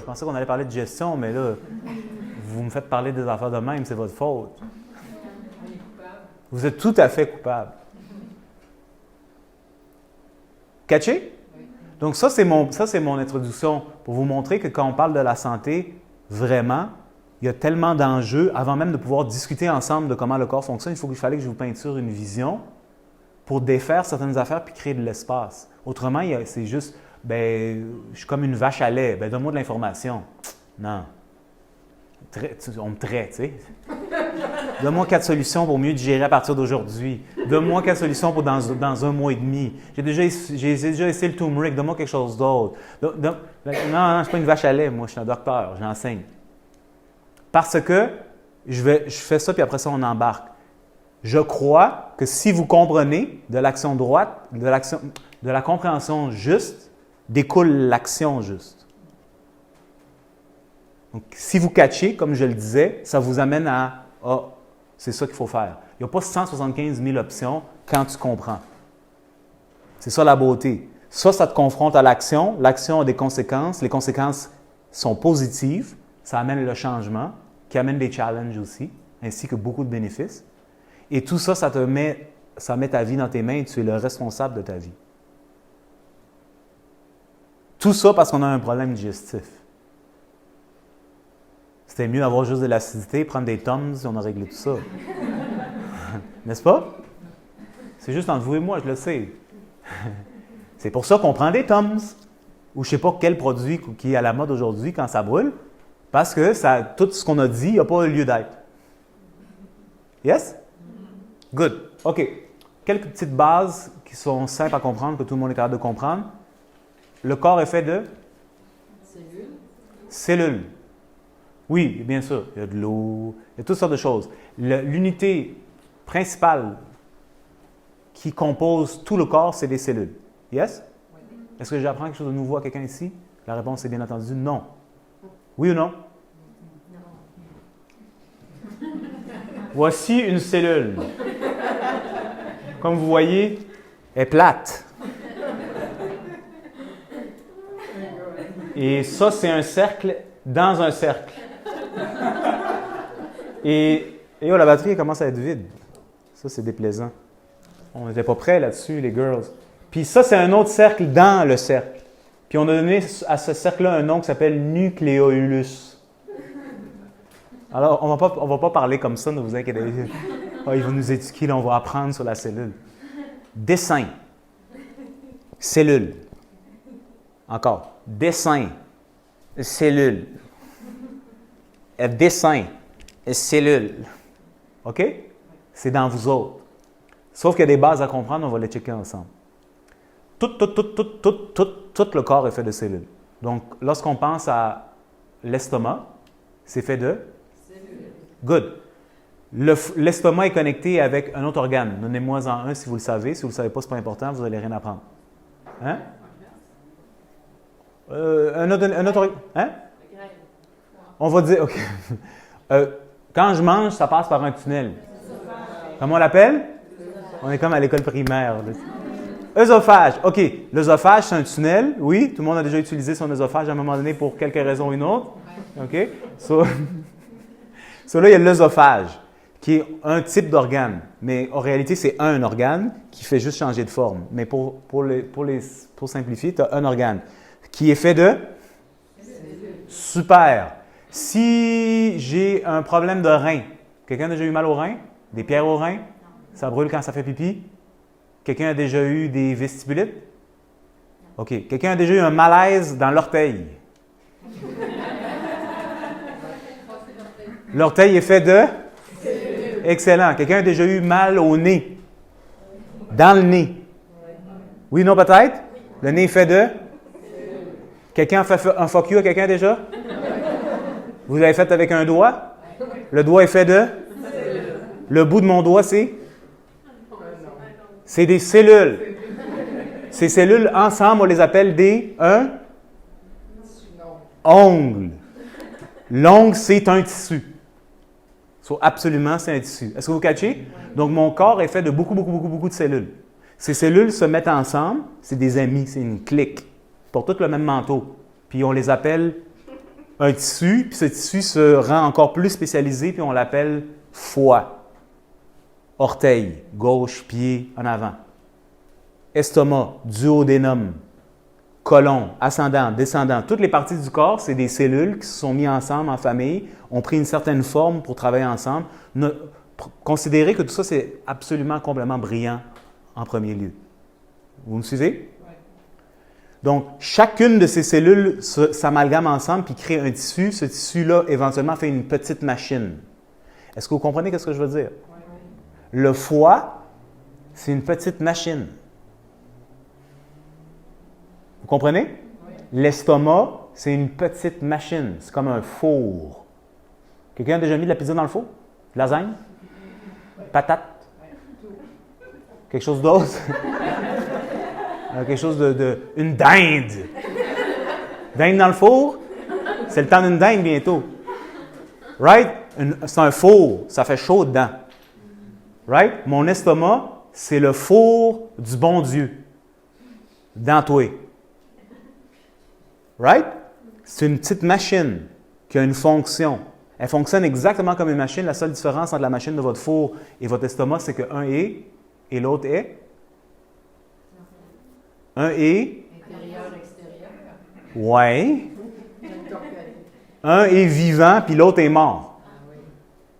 Je pensais qu'on allait parler de gestion, mais là, vous me faites parler des affaires de même, c'est votre faute. Vous êtes tout à fait coupable. Catché? Donc ça, c'est mon introduction pour vous montrer que quand on parle de la santé, vraiment, il y a tellement d'enjeux. Avant même de pouvoir discuter ensemble de comment le corps fonctionne, il fallait que je vous peinture une vision pour défaire certaines affaires puis créer de l'espace. Autrement, c'est juste, je suis comme une vache à lait, donne-moi de l'information. Non. On me traite, tu sais. Donne-moi 4 solutions pour mieux digérer à partir d'aujourd'hui. Donne-moi 4 solutions pour dans 1 mois et demi. J'ai déjà essayé le turmeric. Donne-moi quelque chose d'autre. Non, je ne suis pas une vache à lait, moi. Je suis un docteur. J'enseigne. Parce que je fais ça, puis après ça, on embarque. Je crois que si vous comprenez de l'action droite, de la compréhension juste, découle l'action juste. Donc, si vous catchez, comme je le disais, ça vous amène à « Ah, c'est ça qu'il faut faire ». Il n'y a pas 175 000 options quand tu comprends. C'est ça la beauté. Ça te confronte à l'action. L'action a des conséquences. Les conséquences sont positives. Ça amène le changement, qui amène des challenges aussi, ainsi que beaucoup de bénéfices. Et tout ça, ça met ta vie dans tes mains et tu es le responsable de ta vie. Tout ça parce qu'on a un problème digestif. C'était mieux d'avoir juste de l'acidité, prendre des Tums et on a réglé tout ça. N'est-ce pas? C'est juste entre vous et moi, je le sais. C'est pour ça qu'on prend des Tums. Ou je ne sais pas quel produit qui est à la mode aujourd'hui quand ça brûle. Parce que tout ce qu'on a dit n'a pas lieu d'être. Yes? Good. OK. Quelques petites bases qui sont simples à comprendre, que tout le monde est capable de comprendre. Le corps est fait de? Cellules. Oui, bien sûr. Il y a de l'eau, il y a toutes sortes de choses. L'unité principale qui compose tout le corps, c'est les cellules. Yes? Oui. Est-ce que j'apprends quelque chose de nouveau à quelqu'un ici? La réponse est bien entendu non. Oui ou non? Non. Voici une cellule. Comme vous voyez, elle est plate. Et ça, c'est un cercle dans un cercle. Et la batterie commence à être vide. Ça, c'est déplaisant. On n'était pas prêts là-dessus, les girls. Puis ça, c'est un autre cercle dans le cercle. Puis on a donné à ce cercle-là un nom qui s'appelle nucléolus. Alors, on va pas parler comme ça, ne vous inquiétez pas. Oh, il va nous éduquer, là, on va apprendre sur la cellule. Dessin. Cellule. Encore. Dessin. Cellule. Dessin. Cellule. OK? C'est dans vous autres. Sauf qu'il y a des bases à comprendre, on va les checker ensemble. Tout le corps est fait de cellules. Donc, lorsqu'on pense à l'estomac, c'est fait de? Cellules. Good. L'estomac est connecté avec un autre organe. Donnez-moi-en un si vous le savez. Si vous ne le savez pas, ce n'est pas important, vous n'allez rien apprendre. Hein? Un autre... Hein? On va dire... OK. Quand je mange, ça passe par un tunnel. Comment on l'appelle? On est comme à l'école primaire. Œsophage. OK. L'œsophage, c'est un tunnel. Oui, tout le monde a déjà utilisé son œsophage à un moment donné pour quelque raison ou une autre. OK. So là, il y a l'œsophage, qui est un type d'organe. Mais en réalité, c'est un organe qui fait juste changer de forme. Mais pour simplifier, tu as un organe qui est fait de? Super. Si j'ai un problème de rein, quelqu'un a déjà eu mal au rein? Des pierres au rein? Ça brûle quand ça fait pipi? Quelqu'un a déjà eu des vestibulites? OK. Quelqu'un a déjà eu un malaise dans l'orteil? L'orteil est fait de? Excellent. Quelqu'un a déjà eu mal au nez? Dans le nez? Oui, non, peut-être? Le nez est fait de? Quelqu'un a fait un fuck you à quelqu'un déjà? Vous l'avez fait avec un doigt? Le doigt est fait de? Le bout de mon doigt, c'est? C'est des cellules. Ces cellules, ensemble, on les appelle des ongles. L'ongle, c'est un tissu. Absolument, c'est un tissu. Est-ce que vous catchez? Donc, mon corps est fait de beaucoup de cellules. Ces cellules se mettent ensemble. C'est des amis, c'est une clique. Ils portent tous le même manteau. Puis, on les appelle un tissu, puis ce tissu se rend encore plus spécialisé, puis on l'appelle foie. Orteil, gauche, pied, en avant. Estomac, duodénum, côlon, ascendant, descendant. Toutes les parties du corps, c'est des cellules qui se sont mises ensemble en famille, ont pris une certaine forme pour travailler ensemble. Considérez que tout ça, c'est absolument, complètement brillant en premier lieu. Vous me suivez? Oui. Donc, chacune de ces cellules s'amalgame ensemble puis crée un tissu. Ce tissu-là, éventuellement, fait une petite machine. Est-ce que vous comprenez ce que je veux dire? Oui. Le foie, c'est une petite machine. Vous comprenez? Oui. L'estomac, c'est une petite machine. C'est comme un four. Quelqu'un a déjà mis de la pizza dans le four? Lasagne? Patate? Quelque chose d'autre? Quelque chose une dinde. Dinde dans le four? C'est le temps d'une dinde bientôt. Right? C'est un four. Ça fait chaud dedans. Right? Mon estomac, c'est le four du bon Dieu. Dans toi. Right? C'est une petite machine qui a une fonction. Elle fonctionne exactement comme une machine. La seule différence entre la machine de votre four et votre estomac, c'est qu'un est et l'autre est. Un est. Intérieur, extérieur. Oui. Un est vivant, puis l'autre est mort.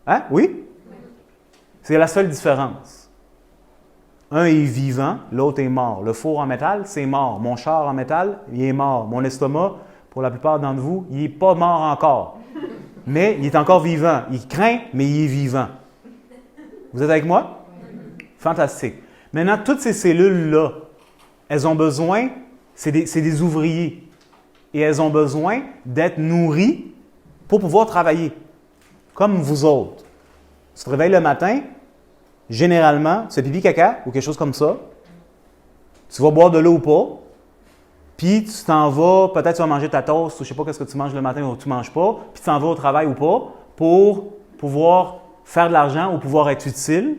Hein? Oui? C'est la seule différence. Un est vivant, l'autre est mort. Le four en métal, c'est mort. Mon char en métal, il est mort. Mon estomac, pour la plupart d'entre vous, il n'est pas mort encore. Mais il est encore vivant. Il craint, mais il est vivant. Vous êtes avec moi? Fantastique. Maintenant, toutes ces cellules-là, elles ont besoin, c'est des ouvriers. Et elles ont besoin d'être nourries pour pouvoir travailler. Comme vous autres. Tu te réveilles le matin, généralement, tu fais pipi caca ou quelque chose comme ça. Tu vas boire de l'eau ou pas. Puis tu t'en vas, peut-être tu vas manger ta toast ou je ne sais pas ce que tu manges le matin ou tu ne manges pas. Puis tu t'en vas au travail ou pas pour pouvoir faire de l'argent ou pouvoir être utile.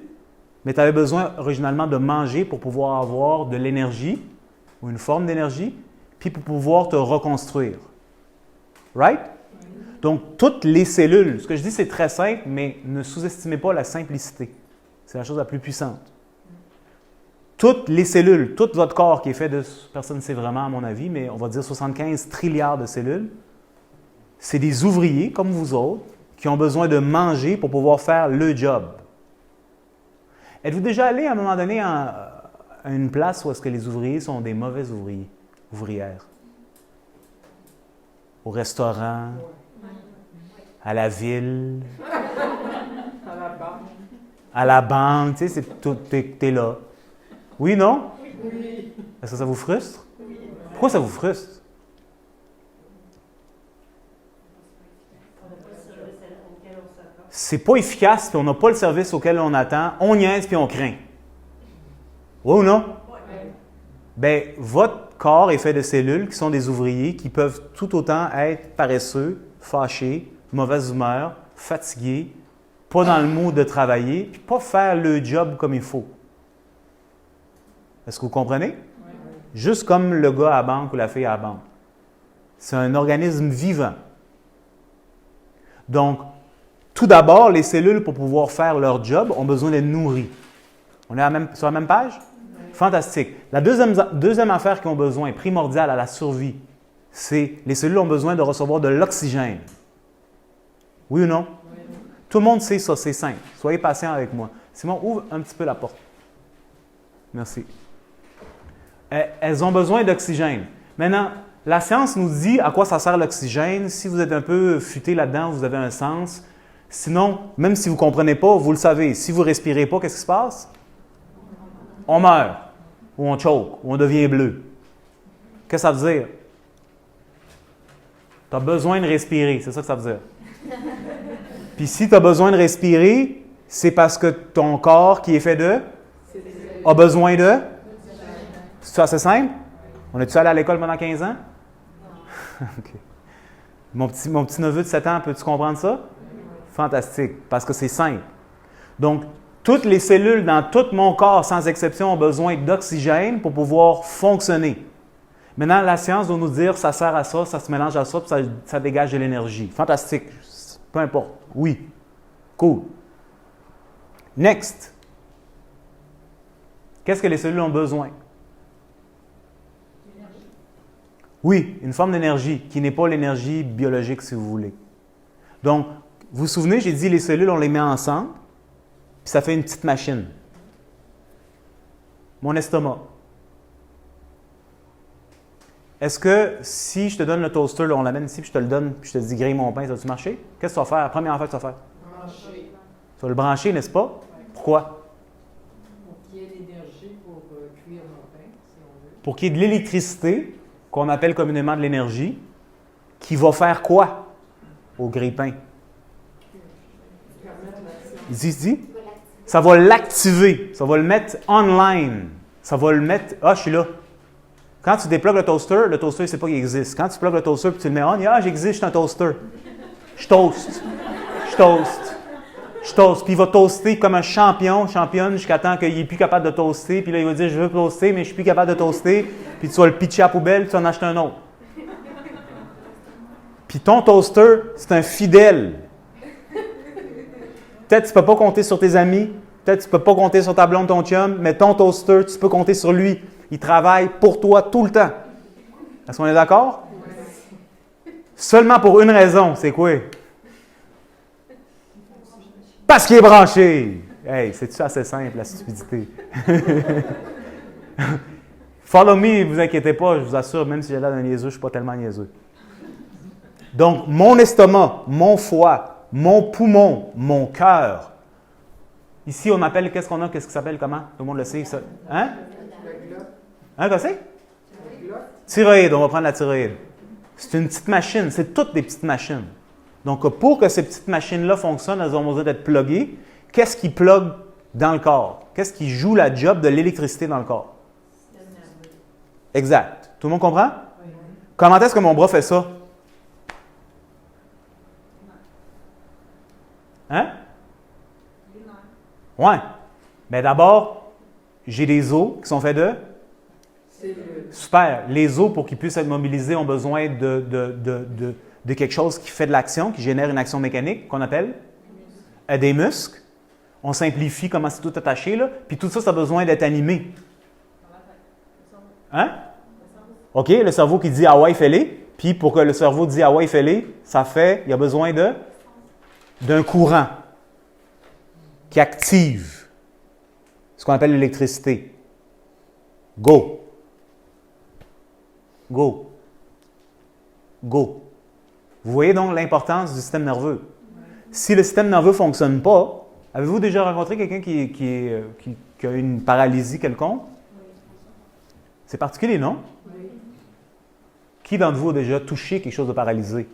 Mais tu avais besoin originalement de manger pour pouvoir avoir de l'énergie ou une forme d'énergie, puis pour pouvoir te reconstruire. Right? Donc, toutes les cellules, ce que je dis, c'est très simple, mais ne sous-estimez pas la simplicité. C'est la chose la plus puissante. Toutes les cellules, tout votre corps qui est fait de, personne ne sait vraiment à mon avis, mais on va dire 75 trilliards de cellules, c'est des ouvriers comme vous autres qui ont besoin de manger pour pouvoir faire le job. Êtes-vous déjà allé à un moment donné à une place où est-ce que les ouvriers sont des mauvais ouvriers, ouvrières? Au restaurant, à la ville, à la banque, tu sais, t'es là. Oui, non? Oui. Est-ce que ça vous frustre? Oui. Pourquoi ça vous frustre? C'est pas efficace, puis on n'a pas le service auquel on attend. On niaise, puis on craint. Oui ou non? Oui. Bien, votre corps est fait de cellules qui sont des ouvriers qui peuvent tout autant être paresseux, fâchés, mauvaise humeur, fatigués, pas dans le mood de travailler, puis pas faire le job comme il faut. Est-ce que vous comprenez? Oui. Juste comme le gars à la banque ou la fille à la banque. C'est un organisme vivant. Donc, tout d'abord, les cellules, pour pouvoir faire leur job, ont besoin d'être nourries. On est sur la même page? Oui. Fantastique. La deuxième affaire qu'ils ont besoin, primordiale à la survie, c'est les cellules ont besoin de recevoir de l'oxygène. Oui ou non? Oui. Tout le monde sait ça, c'est simple. Soyez patient avec moi. Simon, ouvre un petit peu la porte. Merci. Elles ont besoin d'oxygène. Maintenant, la science nous dit à quoi ça sert l'oxygène. Si vous êtes un peu futé là-dedans, vous avez un sens. Sinon, même si vous ne comprenez pas, vous le savez. Si vous ne respirez pas, qu'est-ce qui se passe? On meurt, ou on choke, ou on devient bleu. Qu'est-ce que ça veut dire? Tu as besoin de respirer, c'est ça que ça veut dire. Puis si tu as besoin de respirer, c'est parce que ton corps qui est fait de a besoin de... C'est assez simple? On est-tu allé à l'école pendant 15 ans? Okay. Mon petit neveu de 7 ans, peux-tu comprendre ça? Fantastique, parce que c'est simple. Donc, toutes les cellules dans tout mon corps, sans exception, ont besoin d'oxygène pour pouvoir fonctionner. Maintenant, la science doit nous dire ça sert à ça se mélange à ça, puis ça dégage de l'énergie. Fantastique. Peu importe. Oui. Cool. Next. Qu'est-ce que les cellules ont besoin? Oui, une forme d'énergie qui n'est pas l'énergie biologique, si vous voulez. Donc, vous vous souvenez, j'ai dit les cellules, on les met ensemble, puis ça fait une petite machine. Mon estomac. Est-ce que si je te donne le toaster, là, on l'amène ici, puis je te le donne, puis je te dis grille mon pain, ça va-tu marcher? Qu'est-ce que tu vas faire? La première affaire que tu vas faire? Brancher. Tu vas le brancher, n'est-ce pas? Pourquoi? Pour qu'il y ait l'énergie pour cuire mon pain, si on veut. Pour qu'il y ait de l'électricité, qu'on appelle communément de l'énergie, qui va faire quoi au grille-pain? Dis. Ça va l'activer. Ça va le mettre online. Ça va le mettre... Ah, je suis là. Quand tu déplugues le toaster, il ne sait pas qu'il existe. Quand tu plugues le toaster et tu le mets on, il dit « Ah, j'existe, je suis un toaster. Je toast. Je toast. Je toast. » Puis il va toaster comme un championne, jusqu'à temps qu'il n'est plus capable de toaster. Puis là, il va dire « Je veux toaster, mais je ne suis plus capable de toaster. » Puis tu vas le pitcher à la poubelle, puis tu vas en acheter un autre. Puis ton toaster, c'est un fidèle. Peut-être que tu ne peux pas compter sur tes amis, peut-être que tu ne peux pas compter sur ta blonde, ton chum, mais ton toaster, tu peux compter sur lui. Il travaille pour toi tout le temps. Est-ce qu'on est d'accord? Oui. Seulement pour une raison, c'est quoi? Parce qu'il est branché! Hey, c'est-tu assez simple, la stupidité? Follow me, ne vous inquiétez pas, je vous assure, même si j'ai l'air d'un niaiseux, je ne suis pas tellement niaiseux. Donc, mon estomac, mon foie, mon poumon, mon cœur. Ici, on appelle, qu'est-ce qu'on a? Qu'est-ce qui s'appelle comment? Tout le monde le sait, ça. Hein? Hein, qu'est-ce que c'est? Thyroïde, on va prendre la thyroïde. C'est une petite machine, c'est toutes des petites machines. Donc, pour que ces petites machines-là fonctionnent, elles ont besoin d'être pluguées. Qu'est-ce qui plug dans le corps? Qu'est-ce qui joue la job de l'électricité dans le corps? Exact. Tout le monde comprend? Oui. Comment est-ce que mon bras fait ça? Hein? Ouais. Bien d'abord, j'ai des os qui sont faits de? Super. Les os, pour qu'ils puissent être mobilisés, ont besoin de quelque chose qui fait de l'action, qui génère une action mécanique, qu'on appelle? Des muscles. On simplifie comment c'est tout attaché, là. Puis tout ça, ça a besoin d'être animé. Hein? OK, le cerveau qui dit « Ah ouais, fais-les ». Puis pour que le cerveau dise « Ah ouais, fais-les », il y a besoin d'un courant qui active ce qu'on appelle l'électricité. Go. Go. Go. Vous voyez donc l'importance du système nerveux. Si le système nerveux ne fonctionne pas, avez-vous déjà rencontré quelqu'un qui a une paralysie quelconque? C'est particulier, non? Qui d'entre vous a déjà touché quelque chose de paralysé?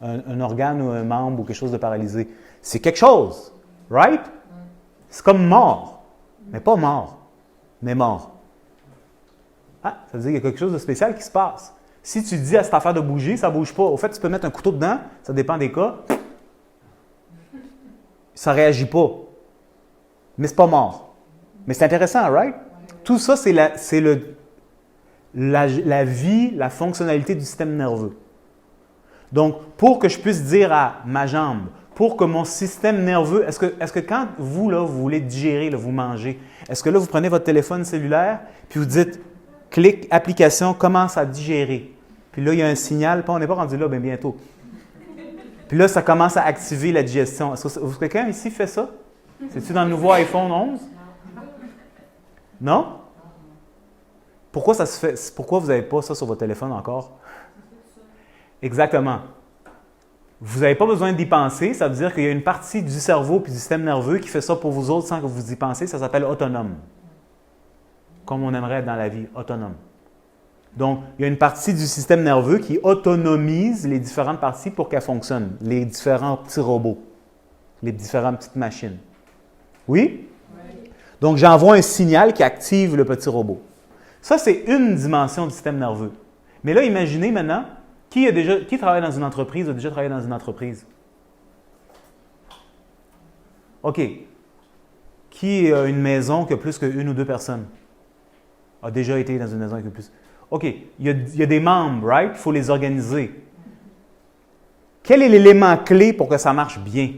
Un organe ou un membre ou quelque chose de paralysé? C'est quelque chose, right? C'est comme mort, mais pas mort, mais mort. Ah, ça veut dire qu'il y a quelque chose de spécial qui se passe. Si tu dis à cette affaire de bouger, ça ne bouge pas. Au fait, tu peux mettre un couteau dedans, ça dépend des cas. Ça ne réagit pas. Mais ce n'est pas mort. Mais c'est intéressant, right? Tout ça, c'est la vie, la fonctionnalité du système nerveux. Donc, pour que je puisse dire à ma jambe, pour que mon système nerveux, est-ce que quand vous, là, vous voulez digérer, là, vous mangez, est-ce que là, vous prenez votre téléphone cellulaire, puis vous dites, clic, application, commence à digérer. Puis là, il y a un signal, puis on n'est pas rendu là, bien bientôt. Puis là, ça commence à activer la digestion. Est-ce que quelqu'un ici fait ça? C'est-tu dans le nouveau iPhone 11? Non? Pourquoi ça se fait? Pourquoi vous n'avez pas ça sur votre téléphone encore? Exactement. Vous n'avez pas besoin d'y penser. Ça veut dire qu'il y a une partie du cerveau et du système nerveux qui fait ça pour vous autres sans que vous y pensiez. Ça s'appelle autonome. Comme on aimerait être dans la vie, autonome. Donc, il y a une partie du système nerveux qui autonomise les différentes parties pour qu'elles fonctionnent. Les différents petits robots, les différentes petites machines. Oui? Oui. Donc, j'envoie un signal qui active le petit robot. Ça, c'est une dimension du système nerveux. Mais là, imaginez maintenant, qui travaille dans une entreprise, a déjà travaillé dans une entreprise? OK. Qui a une maison qui a plus qu'une ou deux personnes? A déjà été dans une maison avec plus? OK, il y a des membres, right? Il faut les organiser. Quel est l'élément clé pour que ça marche bien?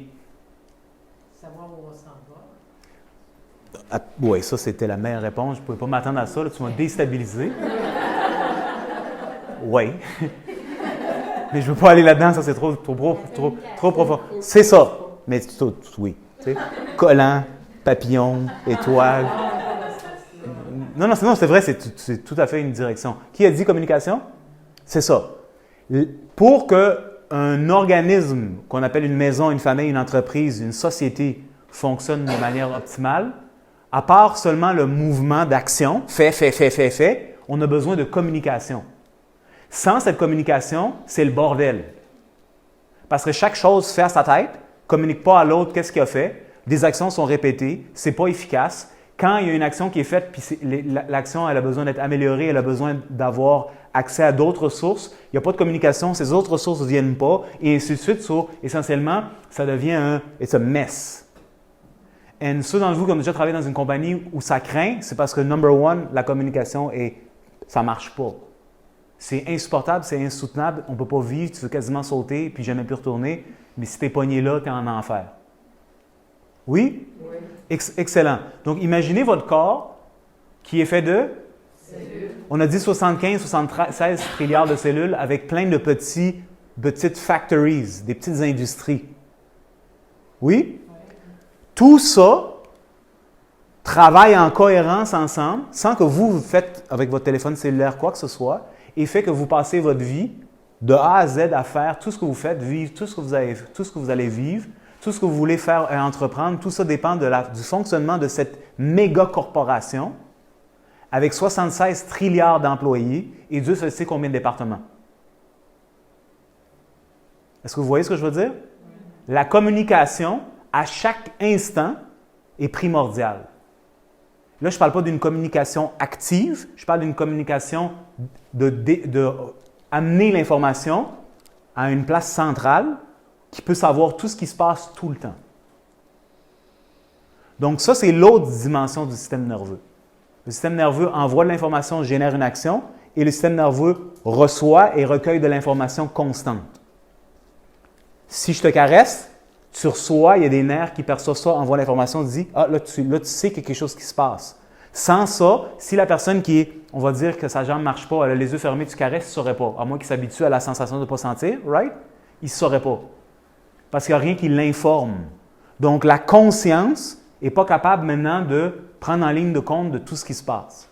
Savoir où on s'en va. Oui, ça, c'était la meilleure réponse. Je ne pouvais pas m'attendre à ça. Là, tu m'as déstabilisé. Oui. Mais je ne veux pas aller là-dedans, ça, c'est trop profond. C'est ça. Mais oui. Tu sais, collant, papillon, étoile. Non, c'est vrai, c'est tout à fait une direction. Qui a dit communication? C'est ça. Pour qu'un organisme, qu'on appelle une maison, une famille, une entreprise, une société, fonctionne de manière optimale, à part seulement le mouvement d'action, fait, on a besoin de communication. Sans cette communication, c'est le bordel. Parce que chaque chose fait à sa tête, ne communique pas à l'autre qu'est-ce qu'il a fait, des actions sont répétées, c'est pas efficace. Quand il y a une action qui est faite, puis l'action elle a besoin d'être améliorée, elle a besoin d'avoir accès à d'autres sources, il n'y a pas de communication, ces autres sources ne viennent pas, et ainsi de suite. Essentiellement, ça devient it's a mess. Et ceux d'entre vous qui ont déjà travaillé dans une compagnie où ça craint, c'est parce que, number one, la communication, ça ne marche pas. C'est insupportable, c'est insoutenable, on ne peut pas vivre, tu veux quasiment sauter, puis jamais plus retourner, mais si tu es pogné là, tu es en enfer. Oui? Oui. Excellent. Donc, imaginez votre corps qui est fait de? Cellules. On a dit 75-76 trilliards de cellules avec plein de petites factories, des petites industries. Oui? Tout ça travaille en cohérence ensemble, sans que vous faites avec votre téléphone cellulaire quoi que ce soit, et fait que vous passez votre vie de A à Z à faire tout ce que vous faites, vivre tout ce que vous allez vivre, tout ce que vous voulez faire et entreprendre. Tout ça dépend du fonctionnement de cette méga corporation avec 76 trilliards d'employés et Dieu seul sait combien de départements. Est-ce que vous voyez ce que je veux dire? La communication, à chaque instant, est primordiale. Là, je ne parle pas d'une communication active, je parle d'une communication d'amener l'information à une place centrale qui peut savoir tout ce qui se passe tout le temps. Donc ça, c'est l'autre dimension du système nerveux. Le système nerveux envoie de l'information, génère une action, et le système nerveux reçoit et recueille de l'information constante. Si je te caresse, tu reçois, il y a des nerfs qui perçoivent ça, envoient l'information, dit « Ah, là, tu sais qu'il y a quelque chose qui se passe. » Sans ça, si la personne on va dire que sa jambe ne marche pas, elle a les yeux fermés, tu caresses, tu ne saurais pas. À moins qu'il s'habitue à la sensation de ne pas sentir, right? Il ne saurait pas. Parce qu'il n'y a rien qui l'informe. Donc, la conscience n'est pas capable maintenant de prendre en ligne de compte de tout ce qui se passe.